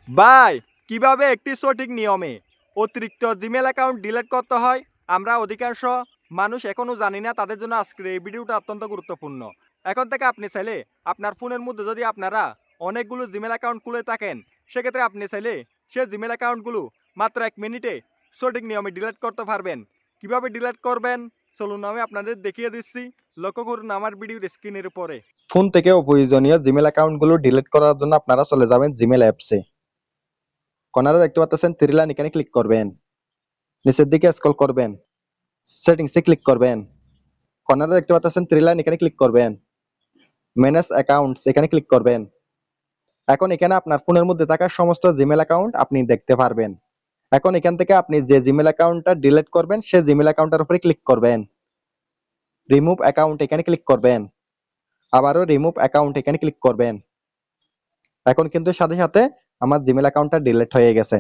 ভাই, কিভাবে একটি সঠিক নিয়মে অতিরিক্ত জিমেল অ্যাকাউন্ট ডিলিট করতে হয় আমরা অধিকাংশ মানুষ এখনো জানি না। তাদের জন্য আজকের এই ভিডিওটা অত্যন্ত গুরুত্বপূর্ণ। এখন থেকে আপনি চাইলে আপনার ফোনের মধ্যে যদি আপনারা অনেকগুলো জিমেল অ্যাকাউন্ট খুলে থাকেন, সেক্ষেত্রে আপনি চাইলে সেই জিমেল অ্যাকাউন্টগুলো মাত্র 1 মিনিটে সঠিক নিয়মে ডিলিট করতে পারবেন। কিভাবে ডিলিট করবেন চলুন আমি আপনাদের দেখিয়ে দিচ্ছি। লক্ষ্য করুন আমার ভিডিওর স্ক্রিনের উপরে। ফোন থেকে অপ্রয়োজনীয় জিমেল অ্যাকাউন্টগুলো ডিলিট করার জন্য আপনারা চলে যাবেন জিমেল অ্যাপসে। কর্নারে দেখতে পাচ্ছেন থ্রি লাইন, এখানে ক্লিক করবেন। নিচের দিকে স্ক্রল করবেন, সেটিংসে ক্লিক করবেন। কর্নারে দেখতে পাচ্ছেন থ্রি লাইন, এখানে ক্লিক করবেন। ম্যানেজ অ্যাকাউন্টস, এখানে ক্লিক করবেন। এখন এখানে আপনার ফোনের মধ্যে থাকা সমস্ত জিমেল অ্যাকাউন্ট আপনি দেখতে পারবেন। এখন এখান থেকে আপনি যে জিমেল অ্যাকাউন্টটা ডিলিট করবেন সেই জিমেল অ্যাকাউন্টের উপরে ক্লিক করবেন। রিমুভ অ্যাকাউন্ট, এখানে ক্লিক করবেন। আবারও রিমুভ অ্যাকাউন্ট, এখানে ক্লিক করবেন। এখন কিন্তু সাথে সাথে আমার জিমেল অ্যাকাউন্টটা ডিলিট হয়ে গেছে।